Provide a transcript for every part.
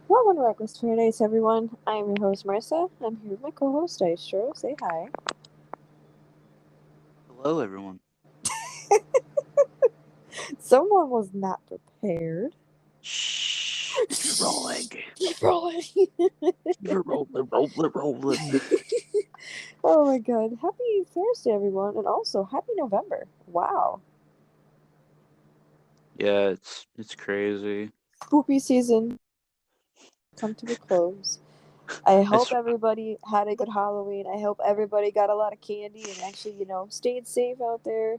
Welcome to Reckless Paradise, everyone. I'm your host, Marissa. I'm here with my co-host, Dystro. Say hi. Hello, everyone. Someone was not prepared. Shh. Keep it rolling. Keep rolling. Keep it rolling, rolling, rolling. Oh my god. Happy Thursday, everyone. And also, happy November. Wow. Yeah, it's crazy. Spoopy season come to a close. I I hope s- everybody had a good Halloween. I hope everybody got a lot of candy and actually, stayed safe out there.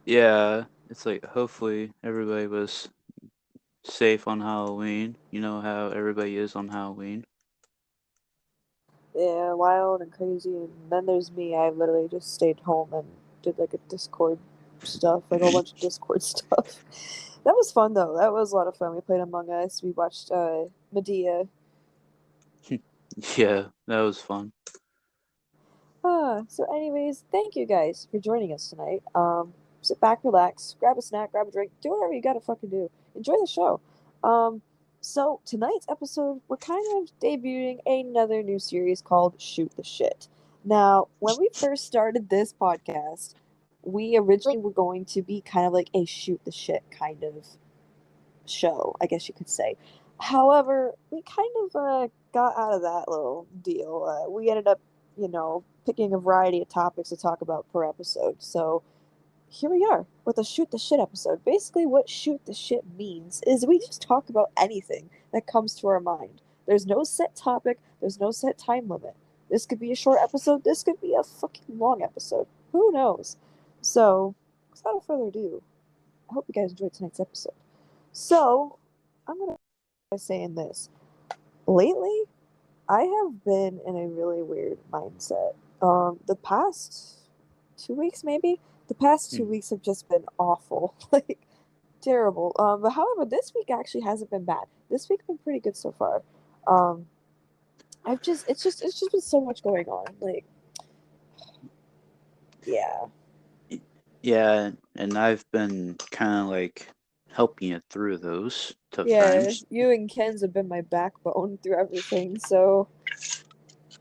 yeah, it's like hopefully everybody was safe on Halloween. You know how everybody is on Halloween. Yeah, wild and crazy. And then there's me. I literally just stayed home and did like a Discord stuff, like a whole bunch of Discord stuff. That was fun though. That was a lot of fun. We played Among Us. We watched Medea. Yeah, that was fun. So anyways, thank you guys for joining us tonight. Sit back, relax, grab a snack, grab a drink, do whatever you gotta fucking do. Enjoy the show. Um, so tonight's episode, we're kind of debuting another new series called Shoot the Shit. Now, when we first started this podcast, we originally were going to be kind of like a shoot the shit kind of show, I guess you could say. However, we kind of got out of that little deal. We ended up, picking a variety of topics to talk about per episode. So here we are with a shoot the shit episode. Basically, what shoot the shit means is we just talk about anything that comes to our mind. There's no set topic, there's no set time limit. This could be a short episode, this could be a fucking long episode. Who knows? So, without further ado, I hope you guys enjoyed tonight's episode. So, I'm going to start by saying this. Lately, I have been in a really weird mindset. The past 2 weeks, maybe? The past two Hmm. weeks have just been awful. Like, terrible. But however, this week actually hasn't been bad. This week's been pretty good so far. Um, it's just been so much going on. Like, yeah. Y- Yeah, and I've been kind of like helping you through those tough Yeah, times. you and Ken's have been my backbone through everything, so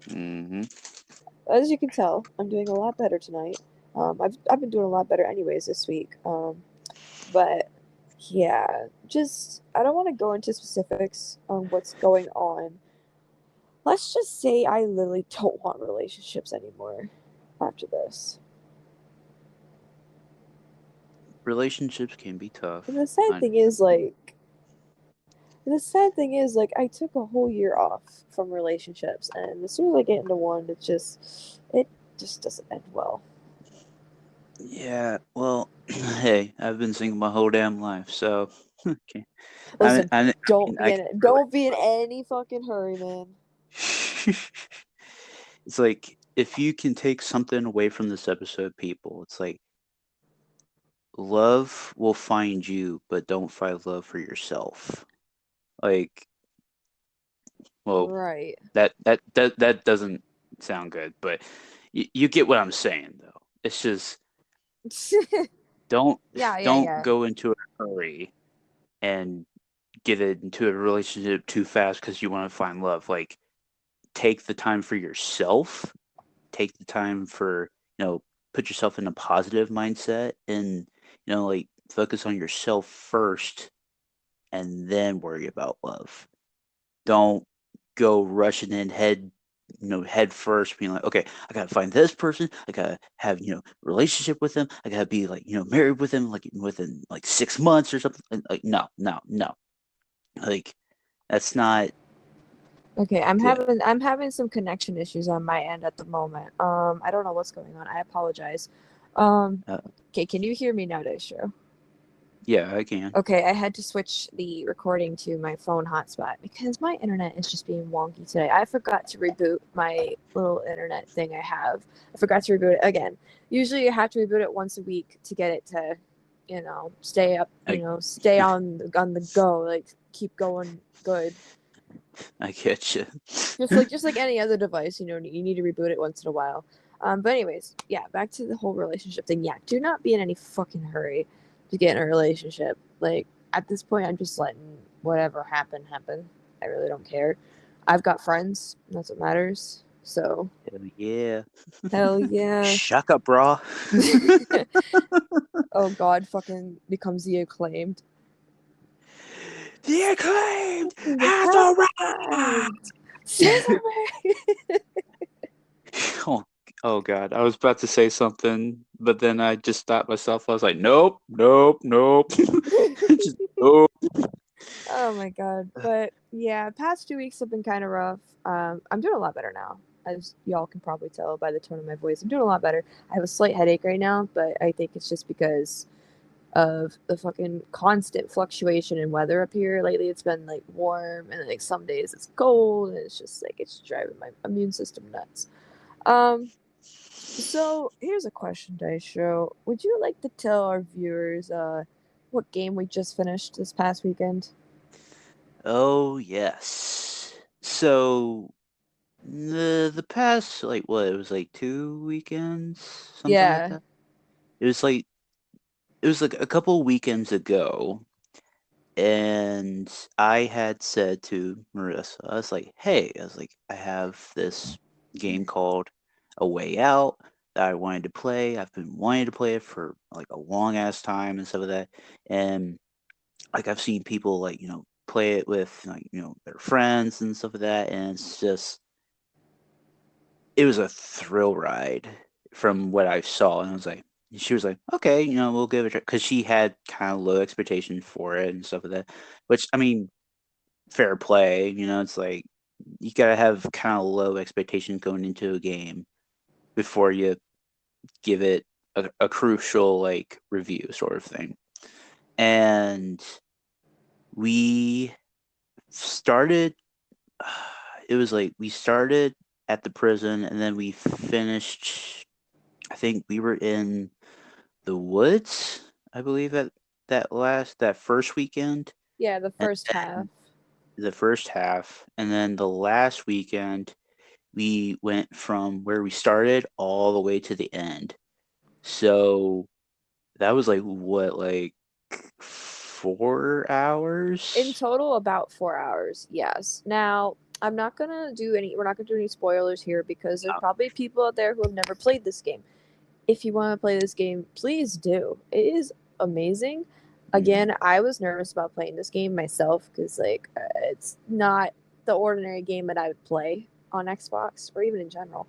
hmm as you can tell, I'm doing a lot better tonight. I've been doing a lot better anyways this week. But yeah, just I don't want to go into specifics on what's going on. Let's just say I literally don't want relationships anymore after this. Relationships can be And tough. the sad I thing is like I took a whole year off from relationships, and as soon as I get into one, it just doesn't end well. Yeah, well, hey, I've been single my whole damn life, so okay. Listen, I don't mean, be I in can it. relate. Don't be in any fucking hurry, man. It's like if you can take something away from this episode, people, it's like love will find you, but don't find love for yourself. Like, well, Right. that doesn't sound good, but you get what I'm saying, though. It's just don't Yeah, yeah, don't yeah. go into a hurry and get into a relationship too fast because you want to find love. Like, take the time for yourself, take the time for, put yourself in a positive mindset and, like focus on yourself first and then worry about love. Don't go rushing in head first, being like, okay, I gotta find this person, I gotta have, relationship with them, I gotta be like, married with them like within like 6 months or something. Like, no, no, no. Like, that's not Okay, good. I'm having some connection issues on my end at the moment. I don't know what's going on. I apologize. Um, uh, okay, can you hear me now, Daistro? yeah, I can. Okay, I had to switch the recording to my phone hotspot because my internet is just being wonky today. I forgot to reboot my little internet thing I have. I forgot to reboot it again. Usually you have to reboot it once a week to get it to, stay up, I stay on the go, like keep going good. I get you. Just like any other device, you need to reboot it once in a while. But anyways, yeah, back to the whole relationship thing. Yeah, do not be in any fucking hurry to get in a relationship. Like at this point, I'm just letting whatever happened, happened. I really don't care. I've got friends. That's what matters. So, Hell yeah. hell yeah. Shaka, brah. Oh God, fucking becomes the acclaimed. The acclaimed The has arrived. Acclaimed. Sesame. Oh, oh God. I was about to say something, but then I just stopped myself. I was like, nope, nope, nope. Just nope. Oh my God. But yeah, past 2 weeks have been kind of rough. I'm doing a lot better now, as y'all can probably tell by the tone of my voice. I'm doing a lot better. I have a slight headache right now, but I think it's just because of the fucking constant fluctuation in weather up here. Lately, it's been like warm, and like some days it's cold, and it's just like it's driving my immune system nuts. Um, so here's a question, Dystro. Would you like to tell our viewers what game we just finished this past weekend? Oh yes. So the past like what it was like 2 weekends, something like Yeah, that. It was like a couple weekends ago, and I had said to Marissa, I was like, "Hey, I was like, I have this game called A Way Out that I wanted to play. I've been wanting to play it for like a long ass time and stuff like that, and like I've seen people like play it with like their friends and stuff like that, and it's just it was a thrill ride from what I saw, and I was like, she was like, okay, we'll give it a try, because she had kind of low expectations for it and stuff like that. Which I mean, fair play, it's like you gotta have kind of low expectations going into a game before you give it a crucial like review sort of thing. And we started. It was like we started at the prison, and then we finished. I think we were in the woods, I believe that first weekend, yeah, the and first half. then the first half, and then the last weekend we went from where we started all the way to the end. So that was like what, like 4 hours? In total, about 4 hours. Yes. Now, I'm not gonna do any. We're not gonna do any spoilers here because there's No. probably people out there who have never played this game. If you want to play this game, please do. It is amazing. Mhm. Again, I was nervous about playing this game myself because like it's not the ordinary game that I would play on Xbox or even in general.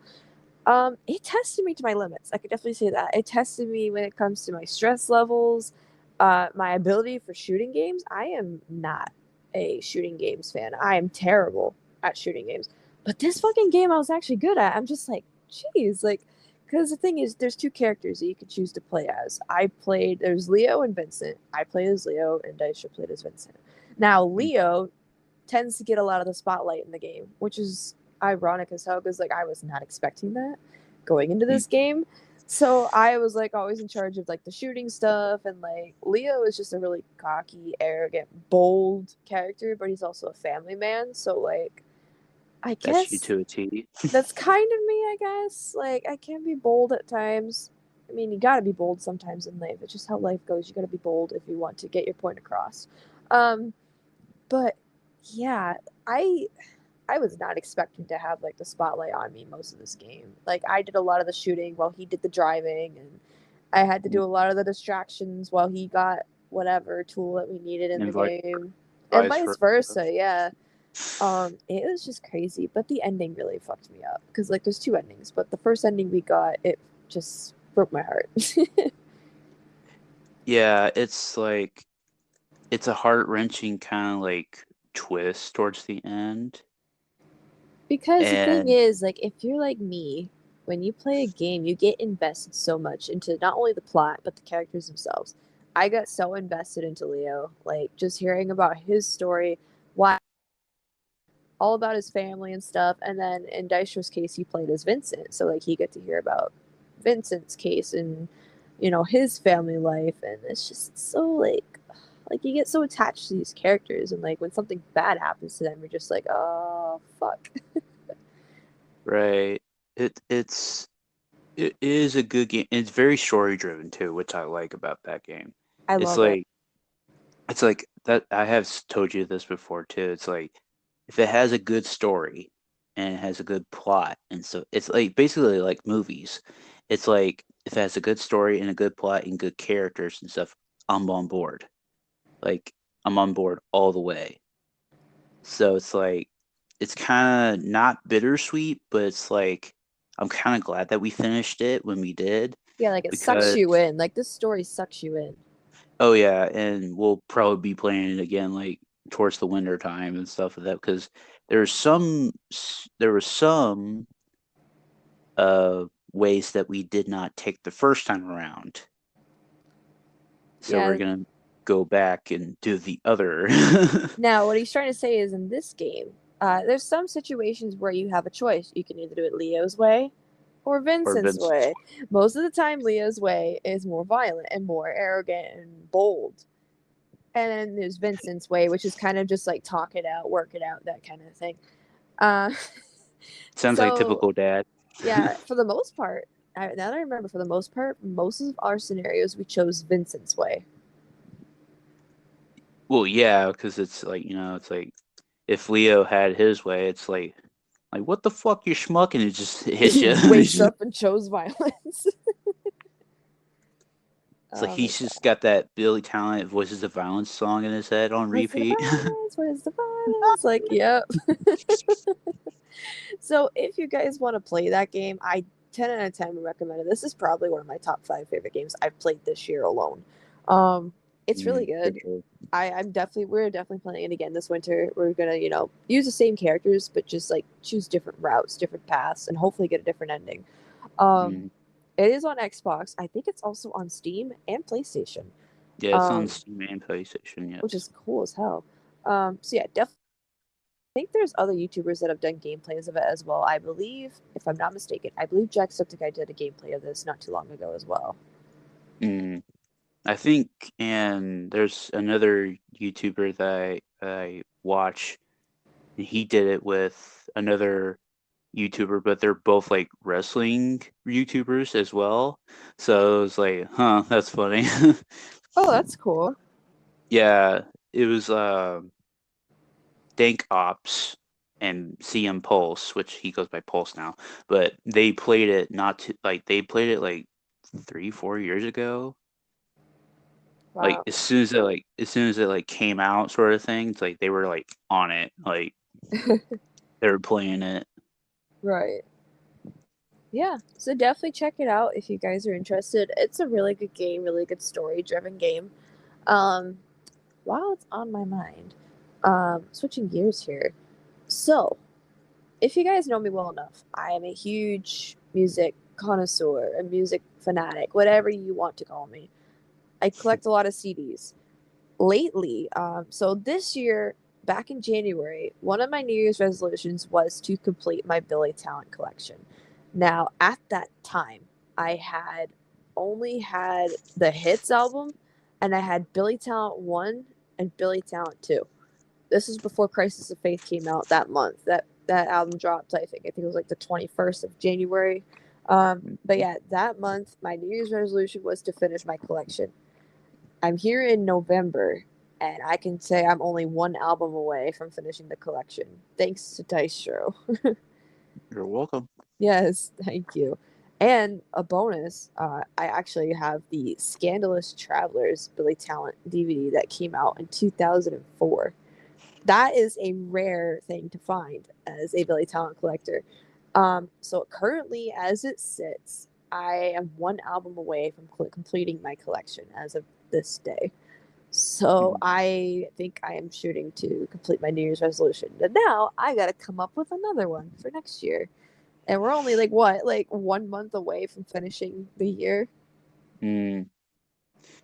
It tested me to my limits. I could definitely say that. It tested me when it comes to my stress levels, my ability for shooting games. I am not a shooting games fan. I am terrible at shooting games. But this fucking game I was actually good at. I'm just like, geez, like, because the thing is, there's two characters that you could choose to play as. There's Leo and Vincent. I played as Leo, and Daisha played as Vincent. Now, Leo tends to get a lot of the spotlight in the game, which is ironic as hell because like I was not expecting that going into Mhm. this game. So I was like always in charge of like the shooting stuff, and like Leo is just a really cocky, arrogant, bold character, but he's also a family man. So like I That's you guess to a T. that's kind of me, I guess. Like I can be bold at times. I mean, you gotta be bold sometimes in life. It's just how life goes. You gotta be bold if you want to get your point across. Um, but yeah, I I was not expecting to have like the spotlight on me most of this game. Like I did a lot of the shooting while he did the driving, and I had to do a lot of the distractions while he got whatever tool that we needed in the And vice game. And vice vice versa. versa, yeah. It was just crazy, but the ending really fucked me up because like there's two endings, but the first ending we got, it just broke my heart. Yeah, it's like it's a heart-wrenching kind of like twist towards the end. Because the thing And is, like, if you're like me, when you play a game, you get invested so much into not only the plot, but the characters themselves. I got so invested into Leo, like, just hearing about his story, why, all about his family and stuff. And then in Dystro's case, he played as Vincent. So, like, he got to hear about Vincent's case and, his family life. And it's just so, like, you get so attached to these characters. And, like, when something bad happens to them, you're just like, oh, fuck. right, it's it is a good game. It's very story driven too, which I like about that game. I It's love it. like it's like that I have told you this before too. It's like if it has a good story and it has a good plot, and so it's like basically like movies. It's like if it has a good story and a good plot and good characters and stuff, I'm on board. Like I'm on board all the way. So it's like it's kind of not bittersweet, but it's like I'm kind of glad that we finished it when we did Yeah, like it sucks because you in. Like this story sucks you in. oh yeah, and we'll probably be playing it again like towards the winter time and stuff like that because there was some uh ways that we did not take the first time around. So we're Yeah. gonna go back and do the other Now, what he's trying to say is in this game, there's some situations where you have a choice. You can either do it Leo's way or or Vincent's Vince. way. Most of the time, Leo's way is more violent and more arrogant and bold. And then there's Vincent's way, which is kind of just like talk it out, work it out, that kind of thing. Uh, Sounds like so, typical dad. yeah, for the most part, now that I remember, for the most part, most of our scenarios, we chose Vincent's way. Well, yeah, because it's like it's like if Leo had his way, it's like what the fuck, you schmuck, and it just hits He you. wakes up and chose violence. It's like Oh my he's just god. got that Billy Talent Voices of Violence song in his head on Where's the repeat. violence? Where's the violence? Like, yep. So if you guys want to play that game, I 10 out of 10 would recommend it. This is probably one of my top 5 favorite games I've played this year alone. It's really For good. sure. We're definitely playing it again this winter. We're gonna, use the same characters, but just like choose different routes, different paths, and hopefully get a different ending. Um, Mm. it is on Xbox. I think it's also on Steam and PlayStation. Yeah, it's on Um, Steam and PlayStation. which Yes. is cool as hell. So yeah, definitely. I think there's other YouTubers that have done gameplays of it as well. I believe, if I'm not mistaken, I believe Jacksepticeye did a gameplay of this not too long ago as well. Mm. I think, and there's another YouTuber that I watch, and he did it with another YouTuber, but they're both like wrestling YouTubers as well. So it was like, huh, that's funny. Oh, that's cool. Yeah, it was Dank Ops and CM Pulse, which he goes by Pulse now, but they played it not to like they played it like 3 4 years ago. Like Wow. as soon as it like came out, sort of thing. It's like they were like on it, like they were playing it. Right. Yeah. So definitely check it out if you guys are interested. It's a really good game, really good story driven game. Um, while it's on my mind, switching gears here. So, if you guys know me well enough, I am a huge music connoisseur, a music fanatic, whatever you want to call me. I collect a lot of CDs. Lately, so this year, back in January, one of my New Year's resolutions was to complete my Billy Talent collection. Now, at that time, I had only had the Hits album, and I had Billy Talent 1 and Billy Talent 2. This was before Crisis of Faith came out that month. That album dropped, I think it was like the 21st of January. But yeah, that month, my New Year's resolution was to finish my collection. I'm here in November, and I can say I'm only one album away from finishing the collection. Thanks to Dystro. You're welcome. Yes, thank you. And a bonus, I actually have the Scandalous Travelers Billy Talent DVD that came out in 2004. That is a rare thing to find as a Billy Talent collector. So currently, as it sits, I am one album away from completing my collection as of this day. So Mhm. I think I am shooting to complete my New Year's resolution. And now I got to come up with another one for next year. And we're only like what, like 1 month away from finishing the year. Mm,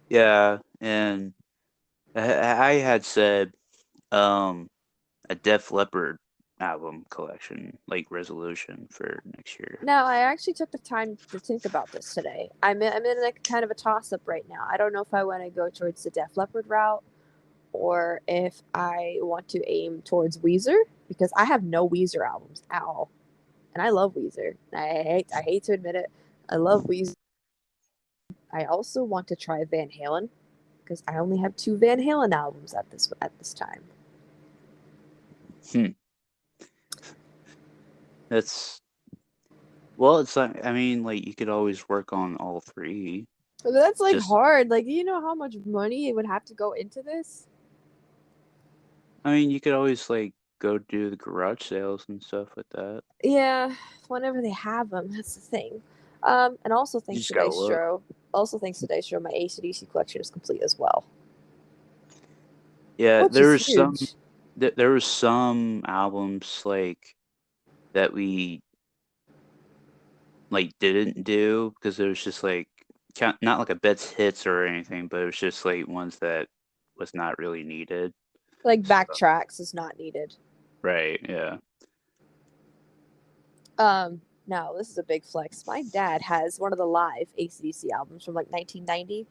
yeah, and I had said um a Def Leppard album collection like resolution for next year. Now, I actually took the time to think about this today. I'm in like kind of a toss up right now. I don't know if I want to go towards the Def Leppard route or if I want to aim towards Weezer because I have no Weezer albums at all, and I love Weezer. I hate to admit it, I love Weezer. I also want to try Van Halen. because I only have 2 Van Halen albums at this time. Hmm. That's well. It's like I mean, like you could always work on all three. But that's like Just hard. Like, do you know how much money it would have to go into this? I mean, you could always like go do the garage sales and stuff like that. Yeah, whenever they have them, that's the thing. And also You thanks just to gotta look. Dystro, my AC/DC collection is complete as well, Yeah, which is huge. there was some albums like that we like didn't do because it was just like not like a best hits or anything, but it was just like ones that was not really needed. Like So, backtracks is not needed. right, yeah. Now this is a big flex. My dad has one of the live AC/DC albums from like 1990.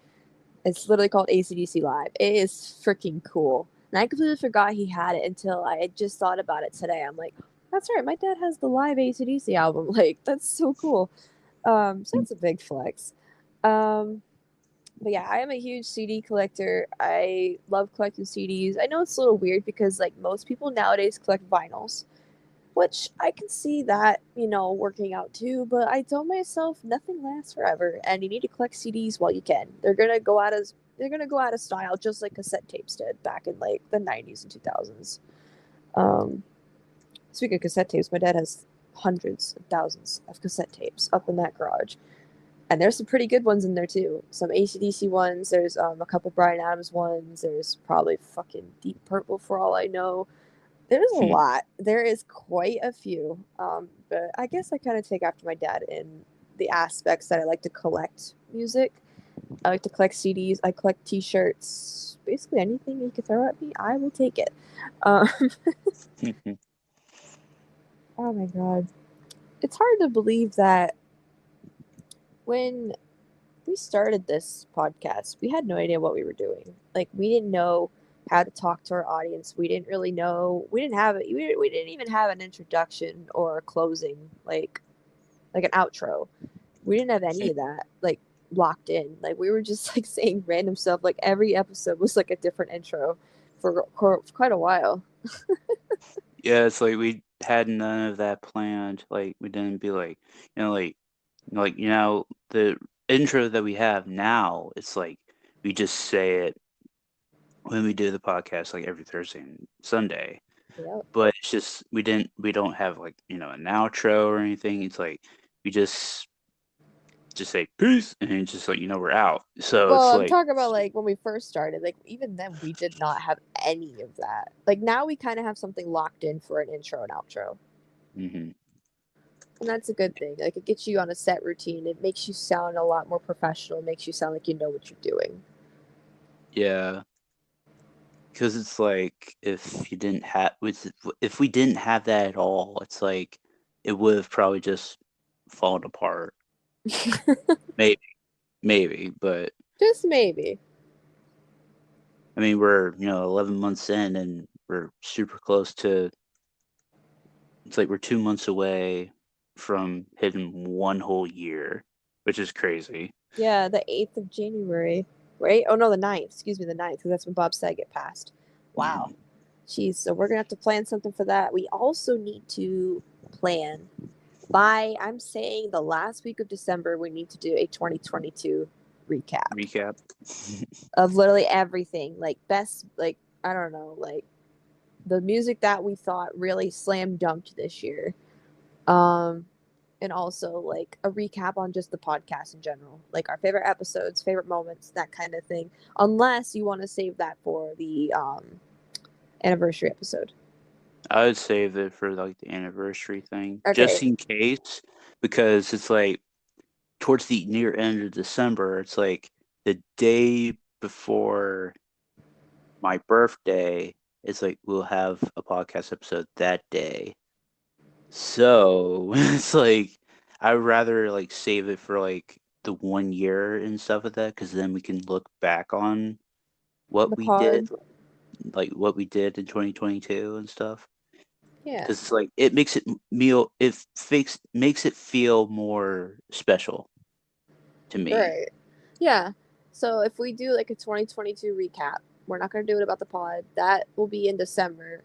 It's literally called AC/DC Live. It is freaking cool. And I completely forgot he had it until I just thought about it today. I'm like, that's right, my dad has the live AC/DC album. Like, that's so cool. So that's a big flex. Um, but yeah, I am a huge CD collector. I love collecting CDs. I know it's a little weird because like most people nowadays collect vinyls, which I can see that, working out too, but I tell myself nothing lasts forever and you need to collect CDs while you can. They're gonna go out of style just like cassette tapes did back in like the 90s and 2000s. Um Speaking of cassette tapes, my dad has hundreds of thousands of cassette tapes up in that garage. And there's some pretty good ones in there too. Some ACDC ones, there's a couple Bryan Adams ones, there's probably fucking Deep Purple for all I know. There's a Hmm. lot. There is quite a few. But I guess I kind of take after my dad in the aspects that I like to collect music. I like to collect CDs. I collect T-shirts. Basically anything you can throw at me, I will take it. Um, oh my god, it's hard to believe that when we started this podcast, we had no idea what we were doing. Like we didn't know how to talk to our audience. We didn't really know. We didn't have it. We didn't even have an introduction or a closing, like an outro. We didn't have any of that like locked in. Like we were just like saying random stuff. Like every episode was like a different intro for quite a while. Yeah, it's like we had none of that planned. Like we didn't be like, the intro that we have now. It's like we just say it when we do the podcast, like every Thursday and Sunday. Yep. But it's just we don't have like an outro or anything. It's like we just say peace and it's just like we're out. So Well, it's I'm like, talking about like when we first started. Like even then, we did not have any of that. Like now, we kind of have something locked in for an intro and outro, hmm and that's a good thing. Like it gets you on a set routine. It makes you sound a lot more professional. It makes you sound like you know what you're doing. yeah, because it's like if we didn't have that at all, it's like it would have probably just fallen apart. Maybe, maybe, but Just maybe. I mean we're 11 months in and we're super close to. It's like we're 2 months away from hitting one whole year, which is crazy. Yeah, the 8th of January, right? Oh no, the 9th. Excuse me, the 9th, because that's when Bob Saget passed. Wow. Mhm. Jeez, so we're gonna have to plan something for that. We also need to plan by, I'm saying, the last week of December. We need to do a 2022 recap Recap. of literally everything, like best, like I don't know, like the music that we thought really slam dunked this year. Um, and also like a recap on just the podcast in general, like our favorite episodes, favorite moments, that kind of thing. Unless you want to save that for the anniversary episode. I would save it for like the anniversary thing, Okay. just in case, because it's like towards the near end of December. It's like the day before my birthday. It's like we'll have a podcast episode that day. So it's like I'd rather like save it for like the 1 year and stuff like that, because then we can look back on The what we did, pod. like what we did in 2022 and stuff. Yeah. Because it's like it makes it feel more special to me. Right. Yeah. So if we do like a 2022 recap, we're not going to do it about the pod. That will be in December.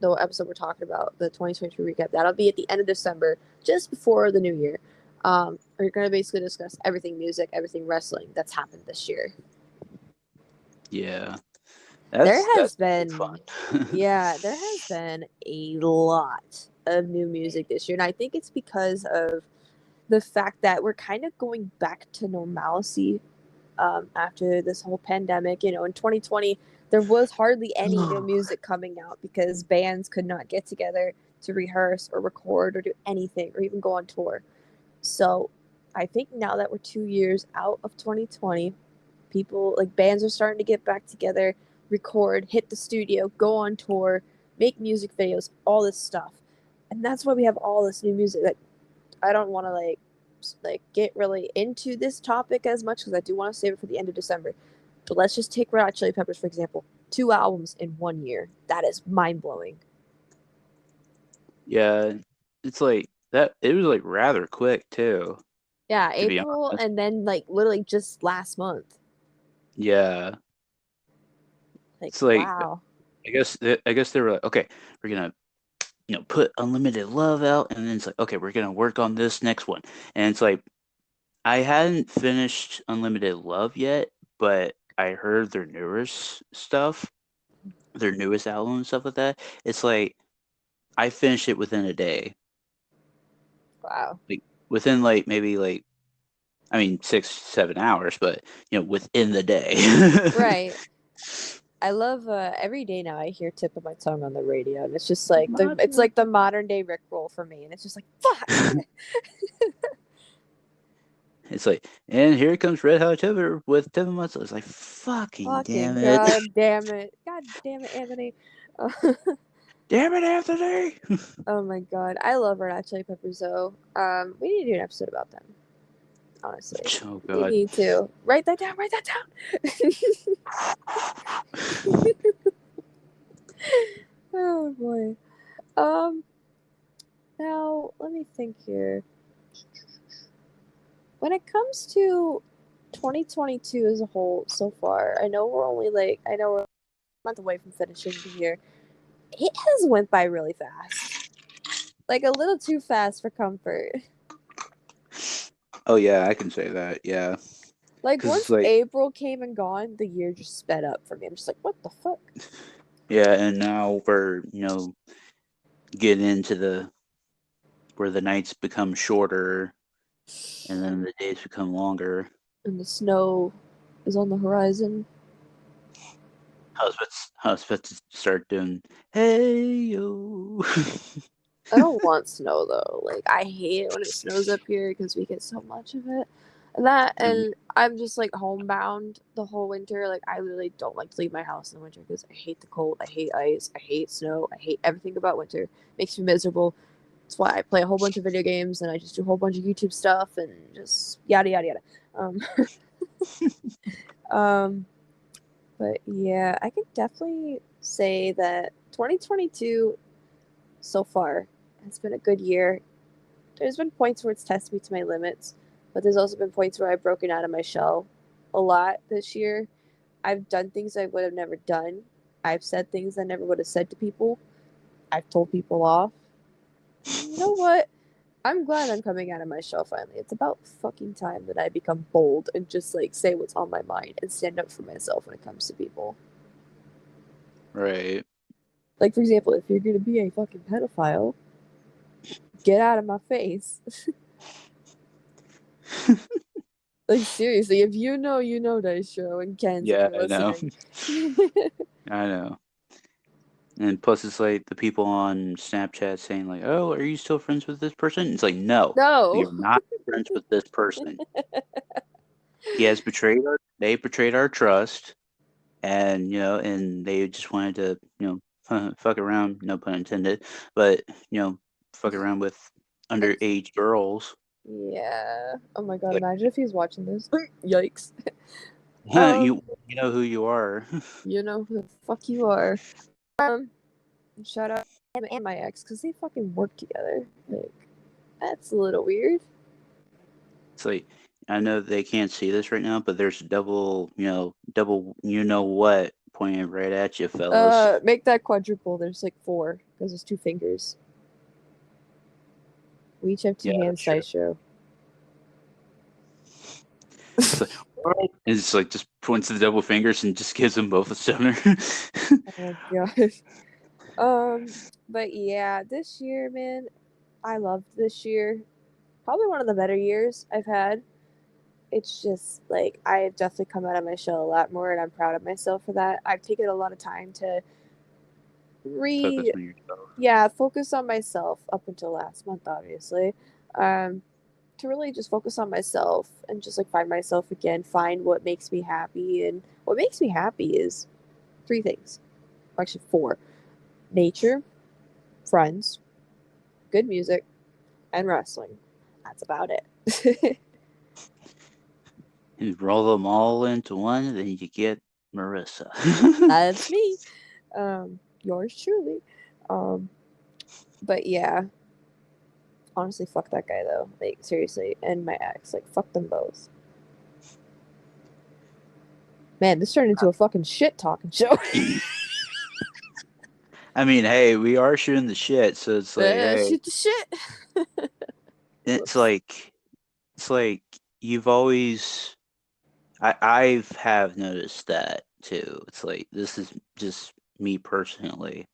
The episode we're talking about, the 2022 recap, that'll be at the end of December, just before the new year. We're going to basically discuss everything music, everything wrestling that's happened this year. Yeah. There has That's been, fun. yeah, there has been a lot of new music this year. And I think it's because of the fact that we're kind of going back to normalcy after this whole pandemic. You know, in 2020, there was hardly any new music coming out because bands could not get together to rehearse or record or do anything or even go on tour. So I think now that we're 2 years out of 2020, people like bands are starting to get back together, record, hit the studio, go on tour, make music videos, all this stuff. And that's why we have all this new music. Like, I don't want to like get really into this topic as much because I do want to save it for the end of December. But let's just take Red Hot Chili Peppers for example. 2 albums in 1 year. That is mind blowing. Yeah, it's like that. It was like rather quick too, Yeah, to be April honest. and then like literally just last month. Yeah, Like it's like wow. I guess they were like, okay, we're gonna put Unlimited Love out, and then it's like, okay, we're gonna work on this next one, and it's like I hadn't finished Unlimited Love yet, but I heard their newest stuff, their newest album and stuff like that. It's like I finished it within a day, Wow. like within like maybe like I mean 6 7 hours, but within the day. Right. I love every day now I hear Tip of My Tongue on the radio and it's just like it's like the modern day Rick roll for me and it's just like fuck. It's like, and here comes Red Hot Chili Peppers with 10 months. It's like, fucking damn Fucking it. god damn it. God damn it, Anthony. Damn it, Anthony. Oh my god. I love Red Hot Chili Peppers though. We need to do an episode about them. Honestly. Oh, We God. need to. Write that down, write that down. Oh boy. Um Now let me think here. When it comes to 2022 as a whole so far, I know we're a month away from finishing the year. It has went by really fast. Like a little too fast for comfort. Oh, yeah, I can say that. Yeah. Like Because it's once like, April came and gone, the year just sped up for me. I'm just like, what the fuck? yeah, and now we're, getting into where the nights become shorter and then the days become longer. And the snow is on the horizon. I was about to start doing, hey, yo. I don't want snow though. Like I hate it when it snows up here because we get so much of it. And I'm just like homebound the whole winter. Like I literally don't like to leave my house in the winter because I hate the cold. I hate ice. I hate snow. I hate everything about winter. Makes me miserable. That's why I play a whole bunch of video games and I just do a whole bunch of YouTube stuff and just yada yada yada. Um, um, but yeah, I could definitely say that 2022 so far has been a good year. There's been points where it's tested me to my limits, but there's also been points where I've broken out of my shell a lot this year. I've done things I would have never done. I've said things I never would have said to people. I've told people off. You know what? I'm glad I'm coming out of my shell finally. It's about fucking time that I become bold and just like say what's on my mind and stand up for myself when it comes to people. Right. Like for example, if you're gonna be a fucking pedophile, get out of my face. Like seriously, if you know, you know, Dystro and Ken's if Yeah, you're I know. listening. I know. And plus, it's like the people on Snapchat saying like, "Oh, are you still friends with this person?" It's like, no, we No. are not friends with this person. He has betrayed our. They betrayed our trust, and and they just wanted to, fuck around. No pun intended, but fuck around with underage girls. Yeah. Oh my god, Like, imagine if he's watching this. Yikes. Um, you know who you are. you know who the fuck you are. Um, shout out to him and my ex because they fucking work together. Like, that's a little weird. It's like, I know they can't see this right now, but there's double, what pointing right at you, fellas. Make that quadruple. There's like four because there's two fingers. We each have two Yeah, hands, that's true. Dystro. It's like, what? It's like just points to the double fingers and just gives them both a stoner. Oh my gosh. But yeah, this year, man, I loved this year. Probably one of the better years I've had. It's just like I've definitely come out of my shell a lot more, and I'm proud of myself for that. I've taken a lot of time to Focus re on yourself. yeah, focus on myself up until last month, obviously. Um, to really just focus on myself and just like find myself again, find what makes me happy. And what makes me happy is three things, actually four: nature, friends, good music, and wrestling. That's about it. And roll them all into one, then you get Marissa. That's me. Yours truly. Um, but yeah, honestly, fuck that guy though. Like seriously, and my ex, like fuck them both. Man, this turned into a fucking shit talking show. I mean, hey, we are shooting the shit, so it's like, hey, Shoot the shit. it's Whoops. like it's like you've always I've have noticed that too. It's like this is just me personally.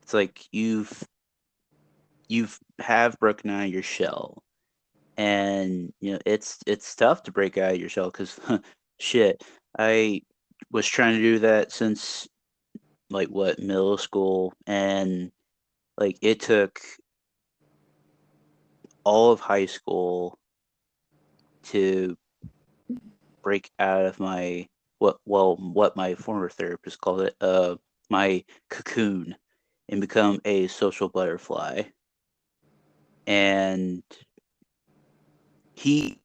It's like you've have broken out of your shell, and it's tough to break out of your shell because shit, I was trying to do that since like what middle school, and like it took all of high school to break out of my what my former therapist called it, my cocoon, and become a social butterfly. And he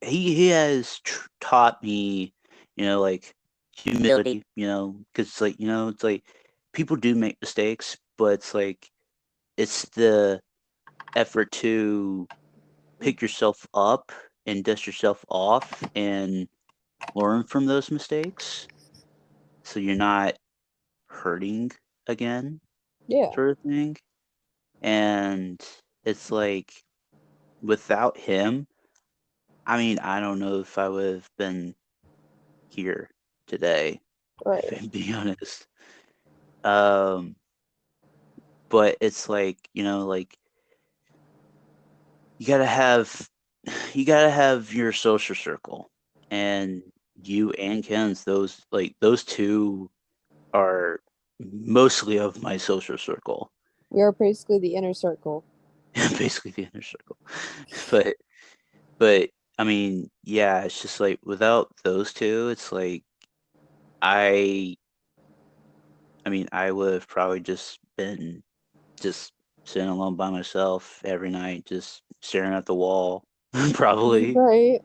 has taught me, like humility, because it's like people do make mistakes, but it's like it's the effort to pick yourself up and dust yourself off and learn from those mistakes so you're not hurting again, Yeah, sort of thing. And it's like without him, I mean, I don't know if I would have been here today, if right. I'm being honest. Um, but it's like, like you gotta have you gotta have your social circle. And you and Ken's those two are mostly of my social circle. We are basically the inner circle. Basically the inner circle. But but I mean, yeah, it's just like without those two, it's like I I mean, I would have probably just been just sitting alone by myself every night, just staring at the wall. Probably. Right.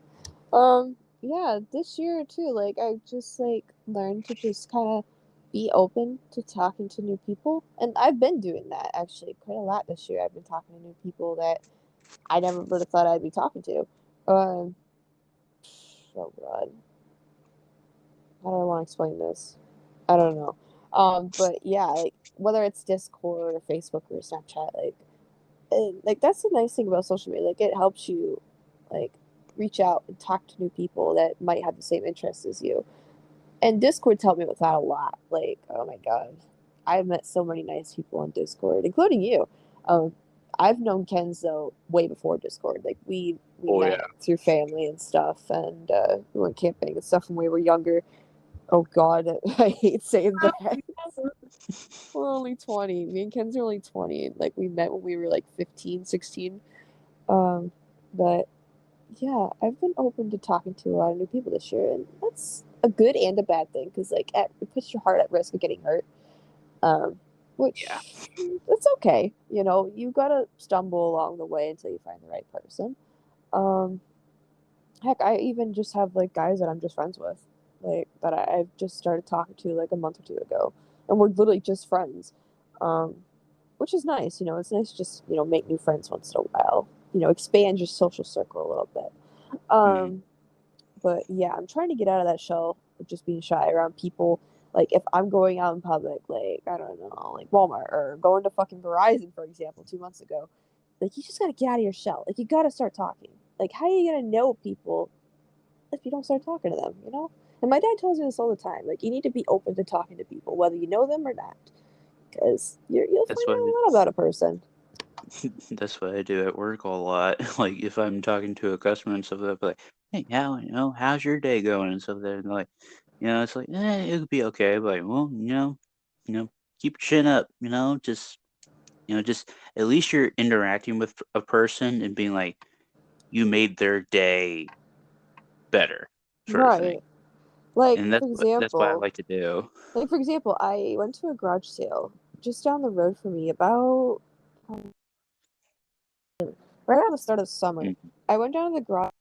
Yeah, this year too, like I just like learned to just kind of be open to talking to new people. And I've been doing that actually quite a lot this year. I've been talking to new people that I never would have thought I'd be talking to. Um, oh God, how do I want to explain this? I don't know. But yeah, like whether it's Discord or Facebook or Snapchat, like that's the nice thing about social media. Like it helps you like reach out and talk to new people that might have the same interests as you. And Discord's helped me with that a lot. Like, oh my god, I've met so many nice people on Discord, including you. Um, I've known Kenzo way before Discord. Like we Oh yeah. met through family and stuff, and we went camping and stuff when we were younger. Oh god, I hate saying that. We're only 20. Me and Ken's are only 20. Like we met when we were like 15, 16. Um, but yeah, I've been open to talking to a lot of new people this year, and that's a good and a bad thing because it puts your heart at risk of getting hurt. Um, Yeah. which it's okay. You know, you gotta stumble along the way until you find the right person. Um, heck, I even just have like guys that I'm just friends with, like that I've just started talking to like a month or two ago, and we're literally just friends. Um, which is nice. You know, it's nice to just make new friends once in a while. You know, expand your social circle a little bit. Mm. Um, But yeah, I'm trying to get out of that shell of just being shy around people. Like if I'm going out in public, like I don't know, like Walmart or going to fucking Verizon, for example, 2 months ago, like you just gotta get out of your shell. Like you gotta start talking. Like how are you gonna know people if you don't start talking to them? You know. And my dad tells me this all the time. Like you need to be open to talking to people, whether you know them or not, because you'll That's find what out a lot about a person. that's what I do at work a lot. Like if I'm talking to a customer and stuff, I'll be like, "Hey, how's your day going?" and stuff. There, and like, it's like, it could be okay. But like, well, keep your chin up. Just at least you're interacting with a person and being like, you made their day better, sort of thing. Right. Like And for that's what I example, like to do. I went to a garage sale just down the road from me about right around the start of summer. Mhm. I went down to the garage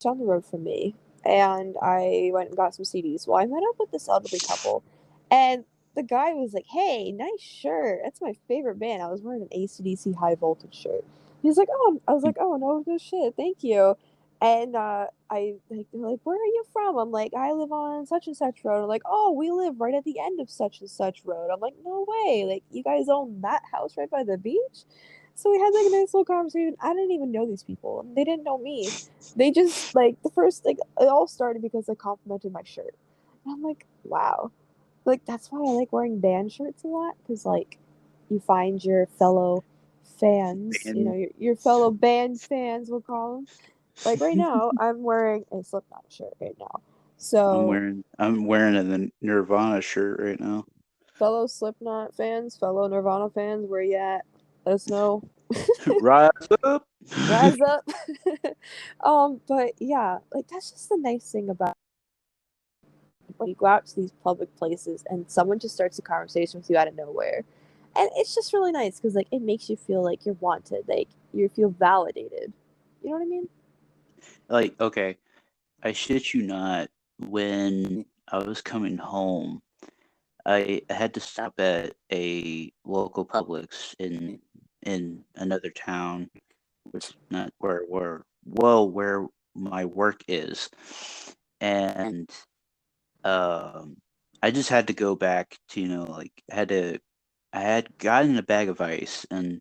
down the road from me and I went and got some CDs. Well, I met up with this elderly couple and the guy was like, "Hey, nice shirt. That's my favorite band." I was wearing an AC/DC High Voltage shirt. He's like, "Oh," I was like, "Oh, no shit. Thank you." And I like they're like, "Where are you from?" I'm like, "I live on such and such road." I'm like, "Oh, we live right at the end of such and such road." I'm like, "No way. Like you guys own that house right by the beach?" So we had like a nice little conversation. I didn't even know these people. They didn't know me. They just like the first like it all started because they complimented my shirt. And I'm like, wow. Like that's why I like wearing band shirts a lot because like you find your fellow fans, And your fellow band fans, we'll call them. Like right now, I'm wearing a Slipknot shirt right now. So I'm wearing a Nirvana shirt right now. fellow Slipknot fans, fellow Nirvana fans, where you at? Let us know. Rise up. Rise up. But yeah, like that's just the nice thing about when you go out to these public places and someone just starts a conversation with you out of nowhere. And it's just really nice because like it makes you feel like you're wanted, like you feel validated. You know what I mean? Like, okay, I shit you not. When I was coming home, I had to stop at a local Publix in another town, which not where my work is, and um, I just had to go back to I had gotten a bag of ice, and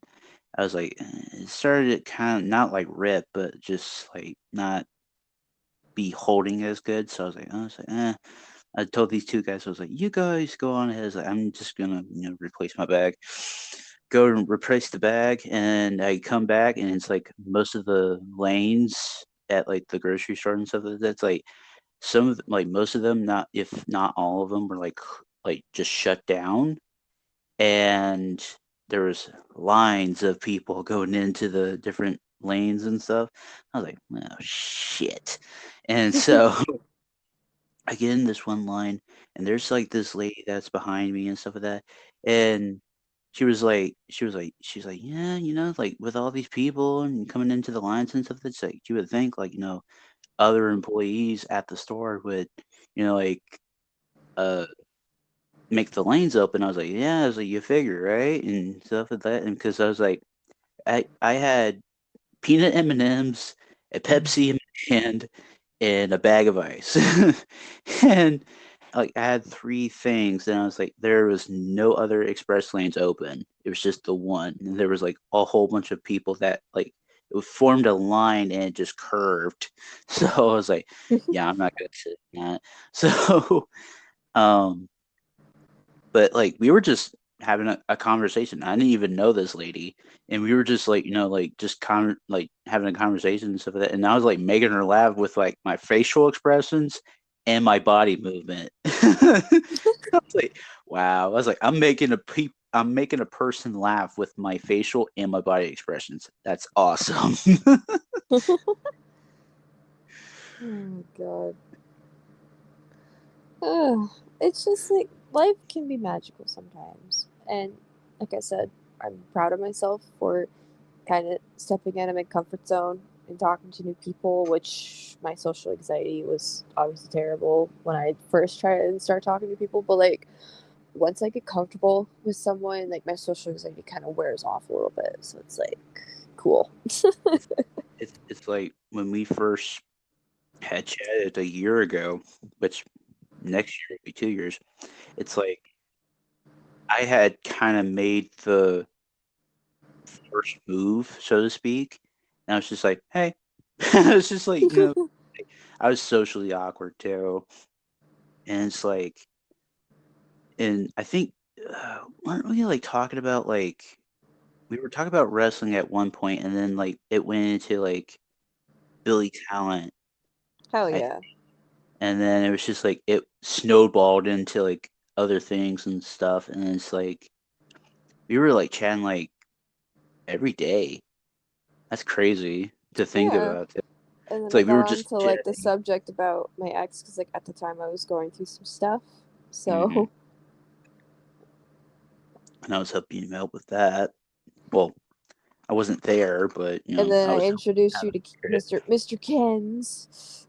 I was like, it started kind of not like rip, but just like not be holding as good. So I was like, eh. I told these two guys, I was like, you guys go on ahead. I was like, I'm just gonna, replace my bag. Go and replace the bag, and I come back, and it's like most of the lanes at like the grocery store and stuff. That's like like most of them, not if not all of them, were like just shut down, and there was lines of people going into the different lanes and stuff. I was like, oh shit. And so I get in this one line, and there's like this lady that's behind me and stuff like that. And she's like, yeah, like with all these people and coming into the lines and stuff, that's like, you would think like, other employees at the store would, like, uh, make the lanes open. I was like, yeah, I was like, you figure, right? And stuff like that. And because I was like, I had peanut M&Ms, a Pepsi in my hand, and a bag of ice. And like I had three things, and I was like, there was no other express lanes open. It was just the one. And there was like a whole bunch of people that like it formed a line and it just curved. So I was like, yeah, I'm not gonna sit in that. So um but like we were just having a conversation. I didn't even know this lady, and we were just like, like just like having a conversation and stuff like that. And I was like making her laugh with like my facial expressions and my body movement. I was like, wow. I was like, I'm making a person laugh with my facial and my body expressions. That's awesome. Oh god. It's just like life can be magical sometimes. And like I said, I'm proud of myself for kind of stepping out of my comfort zone and talking to new people, which my social anxiety was obviously terrible when I first tried and start talking to people. But like once I get comfortable with someone, like my social anxiety kind of wears off a little bit. So it's like cool. it's like when we first had chatted a year ago, which next year will be 2 years. It's like I had kind of made the first move, so to speak, and I was just like, "Hey," I was just like, I was socially awkward too, and it's like, and I think weren't we like talking about like we were talking about wrestling at one point, and then like it went into like Billy Talent, Hell I yeah. and then it was just like it snowballed into like other things and stuff, and it's like we were like chatting like every day. That's crazy to think Yeah. about. And then It's it like we got were on just to like the chatting. subject about my ex because like at the time I was going through some stuff. Hmm. So And I was helping him out with that. Well, I wasn't there, but and then I I was introduced you helping to out it. Mr. Kens.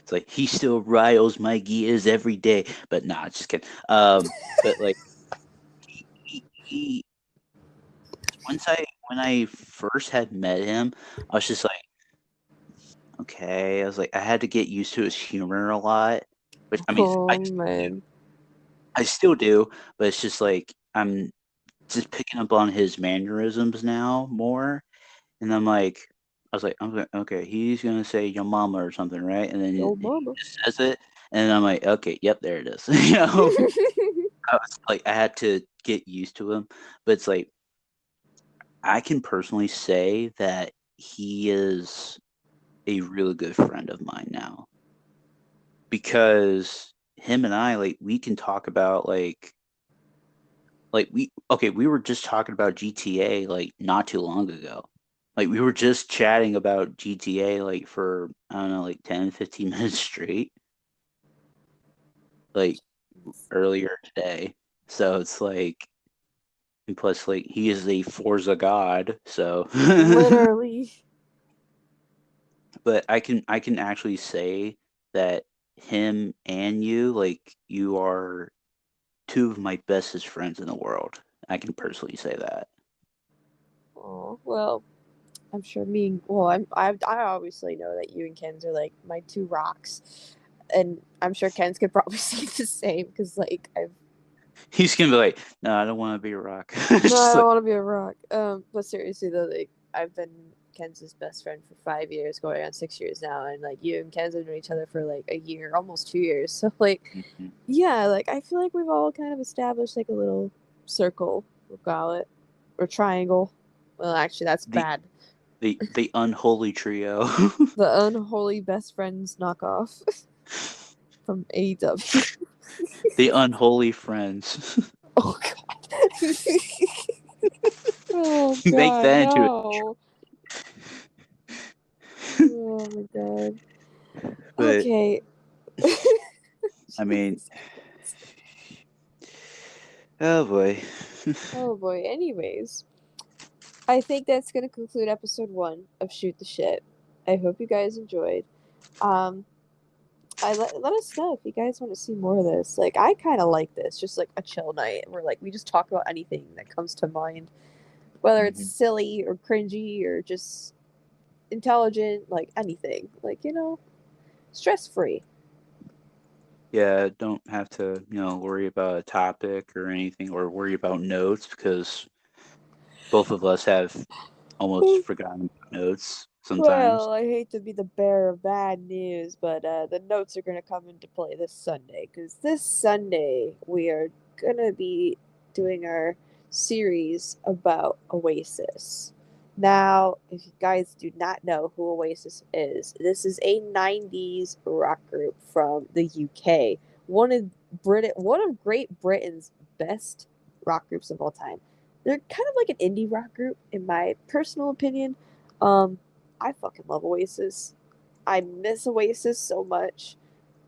It's like he still riles my gears every day, but nah, just kidding. But like he when I first had met him, I was just like, okay. I was like, I had to get used to his humor a lot, which I mean, Oh man. I still do, but it's just like I'm just picking up on his mannerisms now more, and I'm like, I was like, okay, he's gonna say your mama or something, right? And then Yo he mama. just says it, and I'm like, okay, yep, there it is. I was like, I had to get used to him, but it's like I can personally say that he is a really good friend of mine now because him and I like we can talk about like we were just talking about GTA like not too long ago. Like we were just chatting about GTA like for I don't know like 10, 15 minutes straight like earlier today. So it's like and plus like he is a Forza god, so Literally. but I can actually say that him and you like you are two of my bestest friends in the world. I can personally say that. Oh well, I'm sure me. Well, I obviously know that you and Ken's are like my two rocks, and I'm sure Ken's could probably say the same because like I've He's gonna be like, no, I don't want to be a rock. no, Just I don't like want to be a rock. But seriously though, like I've been Ken's best friend for 5 years, going on 6 years now, and like you and Ken's have known each other for like a year, almost 2 years. So like, mhm. yeah, like I feel like we've all kind of established like a little circle, we'll call it, or triangle. Well, actually, that's the bad. the unholy trio. The unholy best friends knockoff from AEW. The unholy friends. Oh god. Oh Make god, that into no. Oh my god. it. But Okay. I mean, Jesus Christ. oh boy. Oh boy. Anyways, I think that's gonna conclude episode 1 of Shoot the Shit. I hope you guys enjoyed. Um, let us know if you guys want to see more of this. Like, I kind of like this, just like a chill night where like we just talk about anything that comes to mind, whether it's Mhm. silly or cringy or just intelligent, like anything, like stress free. Yeah, don't have to, worry about a topic or anything or worry about notes because both of us have almost forgotten notes sometimes. Well, I hate to be the bearer of bad news, but the notes are going to come into play this Sunday because this Sunday we are going to be doing our series about Oasis. Now, if you guys do not know who Oasis is, this is a 90s rock group from the UK. One of Great Britain's best rock groups of all time. They're kind of like an indie rock group in my personal opinion. Um I fucking love Oasis. I miss Oasis so much.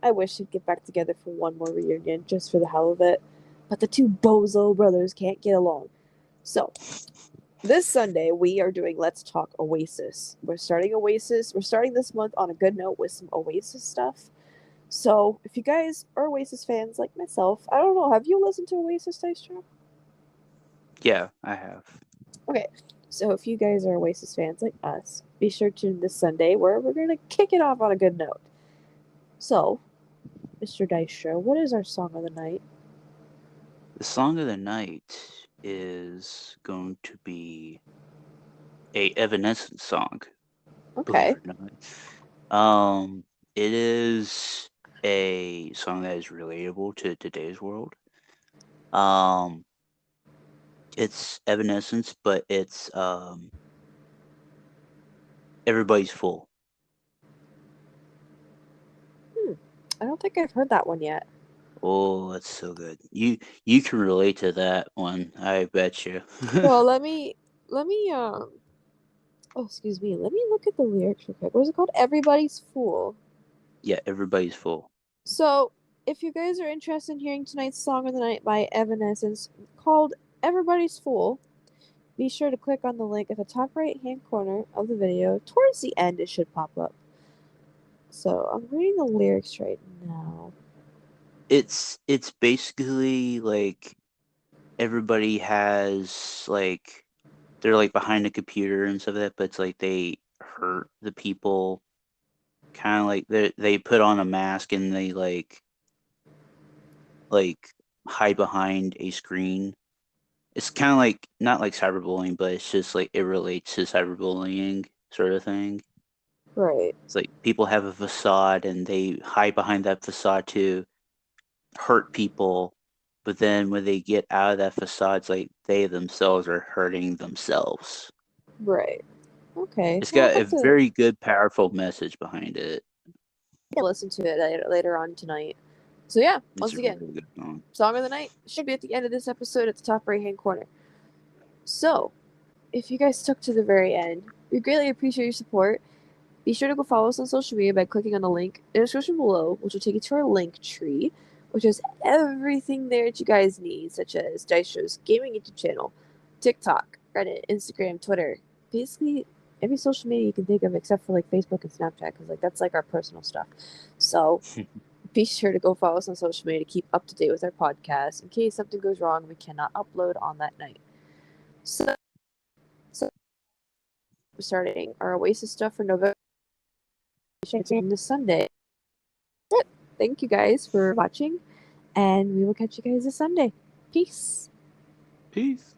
I wish they'd get back together for one more reunion just for the hell of it. But the two Bozo brothers can't get along. So, this Sunday we are doing Let's Talk Oasis. We're starting Oasis. We're starting this month on a good note with some Oasis stuff. So, if you guys are Oasis fans like myself, I don't know, have you listened to Oasis, Dystro? Yeah, I have. Okay. So if you guys are Oasis fans like us, be sure to tune this Sunday where we're going to kick it off on a good note. So, Mr. Dystro, what is our song of the night? The song of the night is going to be a Evanescence song, believe Okay. it or not. It is a song that is relatable to today's world. Um, it's Evanescence, but it's Everybody's Full. I don't think I've heard that one yet. Oh, that's so good. You can relate to that one, I bet you. Well, let me oh, excuse me. Let me look at the lyrics real quick. What is it called? Everybody's Fool. Yeah, Everybody's Full. So, if you guys are interested in hearing tonight's song of the night by Evanescence called Everybody's Fool, be sure to click on the link at the top right hand corner of the video. Towards the end, it should pop up. So, I'm reading the lyrics right now. It's basically like everybody has like they're like behind a computer and stuff like that, but it's like they hurt the people, kind of like they put on a mask and they like hide behind a screen. It's kind of like not like cyberbullying, but it's just like it relates to cyberbullying sort of thing. Right, It's like people have a facade and they hide behind that facade to hurt people, but then when they get out of that facade, it's like they themselves are hurting themselves. right. Okay. It's Well, I'll got a have to very good, powerful message behind it. listen to it later on tonight. So, yeah, It's once a again, really good song. song of the night should be at the end of this episode at the top right hand corner. So, if you guys stuck to the very end, we greatly appreciate your support. Be sure to go follow us on social media by clicking on the link in the description below, which will take you to our link tree, which has everything there that you guys need, such as Dystro's gaming YouTube channel, TikTok, Reddit, Instagram, Twitter. Basically, every social media you can think of except for like Facebook and Snapchat, because like that's like our personal stuff. So be sure to go follow us on social media to keep up to date with our podcast in case something goes wrong and we cannot upload on that night. So we're starting our Oasis stuff for November this Sunday. Thank you guys for watching, and we will catch you guys this Sunday. Peace. Peace.